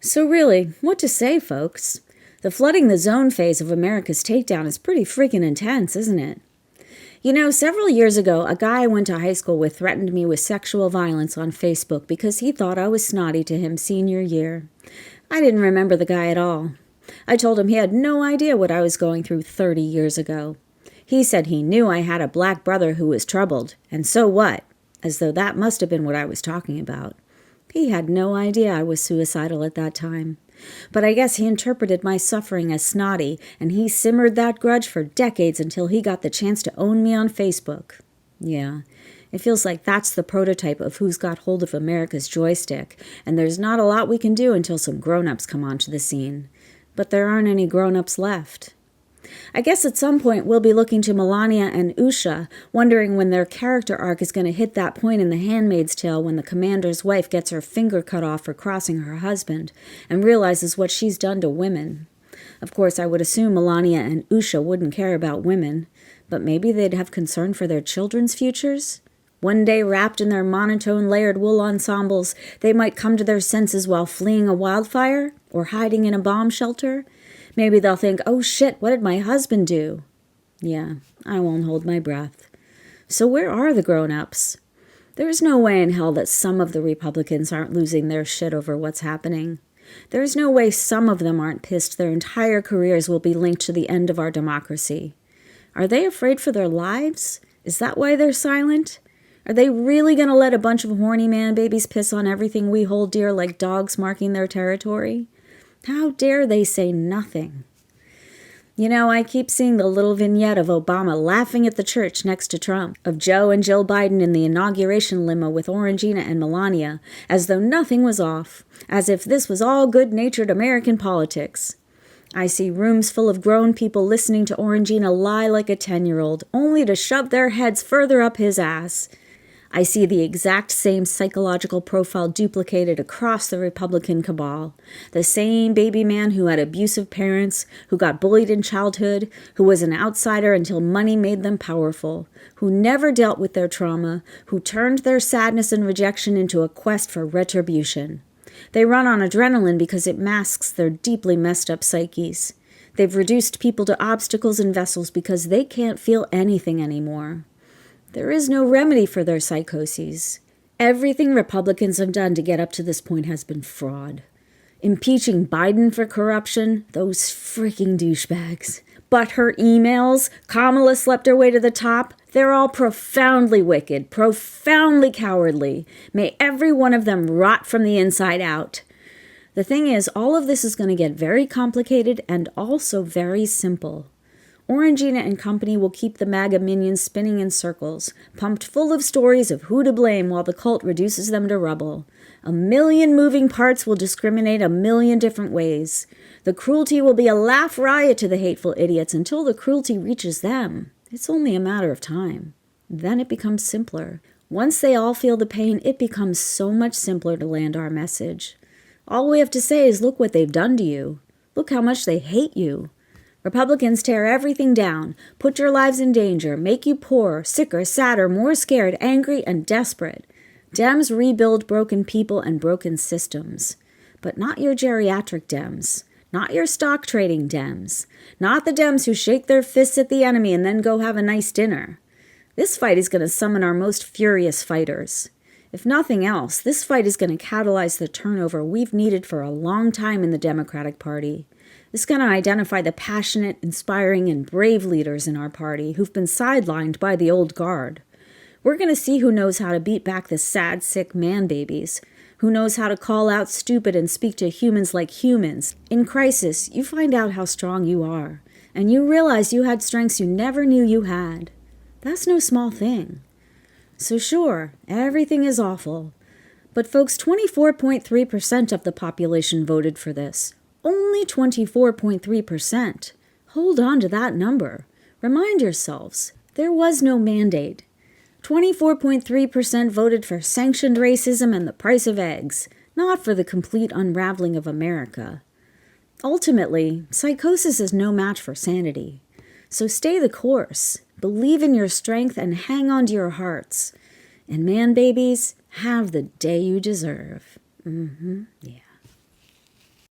So really, what to say, folks? The flooding the zone phase of America's takedown is pretty freaking intense, isn't it? You know, several years ago, a guy I went to high school with threatened me with sexual violence on Facebook because he thought I was snotty to him senior year. I didn't remember the guy at all. I told him he had no idea what I was going through 30 years ago. He said he knew I had a black brother who was troubled, and so what? As though that must have been what I was talking about. He had no idea I was suicidal at that time. But I guess he interpreted my suffering as snotty, and he simmered that grudge for decades until he got the chance to own me on Facebook. Yeah, it feels like that's the prototype of who's got hold of America's joystick, and there's not a lot we can do until some grown-ups come onto the scene. But there aren't any grown-ups left. I guess at some point we'll be looking to Melania and Usha, wondering when their character arc is going to hit that point in The Handmaid's Tale when the commander's wife gets her finger cut off for crossing her husband and realizes what she's done to women. Of course, I would assume Melania and Usha wouldn't care about women, but maybe they'd have concern for their children's futures? One day, wrapped in their monotone layered wool ensembles, they might come to their senses while fleeing a wildfire or hiding in a bomb shelter. Maybe they'll think, oh shit, what did my husband do? Yeah, I won't hold my breath. So where are the grown-ups? There's no way in hell that some of the Republicans aren't losing their shit over what's happening. There's no way some of them aren't pissed their entire careers will be linked to the end of our democracy. Are they afraid for their lives? Is that why they're silent? Are they really going to let a bunch of horny man babies piss on everything we hold dear like dogs marking their territory? How dare they say nothing? You know, I keep seeing the little vignette of Obama laughing at the church next to Trump, of Joe and Jill Biden in the inauguration limo with Orangina and Melania, as though nothing was off, as if this was all good-natured American politics. I see rooms full of grown people listening to Orangina lie like a 10-year-old, only to shove their heads further up his ass. I see the exact same psychological profile duplicated across the Republican cabal. The same baby man who had abusive parents, who got bullied in childhood, who was an outsider until money made them powerful, who never dealt with their trauma, who turned their sadness and rejection into a quest for retribution. They run on adrenaline because it masks their deeply messed up psyches. They've reduced people to obstacles and vessels because they can't feel anything anymore. There is no remedy for their psychoses. Everything Republicans have done to get up to this point has been fraud. Impeaching Biden for corruption, those freaking douchebags. But her emails, Kamala slept her way to the top, they're all profoundly wicked, profoundly cowardly. May every one of them rot from the inside out. The thing is, all of this is going to get very complicated and also very simple. Orangina and company will keep the MAGA minions spinning in circles, pumped full of stories of who to blame while the cult reduces them to rubble. A million moving parts will discriminate a million different ways. The cruelty will be a laugh riot to the hateful idiots until the cruelty reaches them. It's only a matter of time. Then it becomes simpler. Once they all feel the pain, it becomes so much simpler to land our message. All we have to say is, look what they've done to you. Look how much they hate you. Republicans tear everything down, put your lives in danger, make you poorer, sicker, sadder, more scared, angry, and desperate. Dems rebuild broken people and broken systems. But not your geriatric Dems. Not your stock trading Dems. Not the Dems who shake their fists at the enemy and then go have a nice dinner. This fight is going to summon our most furious fighters. If nothing else, this fight is going to catalyze the turnover we've needed for a long time in the Democratic Party. It's going to identify the passionate, inspiring, and brave leaders in our party who've been sidelined by the old guard. We're going to see who knows how to beat back the sad, sick man-babies, who knows how to call out stupid and speak to humans like humans. In crisis, you find out how strong you are, and you realize you had strengths you never knew you had. That's no small thing. So sure, everything is awful. But folks, 24.3% of the population voted for this. Only 24.3%. Hold on to that number. Remind yourselves, there was no mandate. 24.3% voted for sanctioned racism and the price of eggs, not for the complete unraveling of America. Ultimately, psychosis is no match for sanity. So stay the course, believe in your strength, and hang on to your hearts. And man babies, have the day you deserve. Yeah.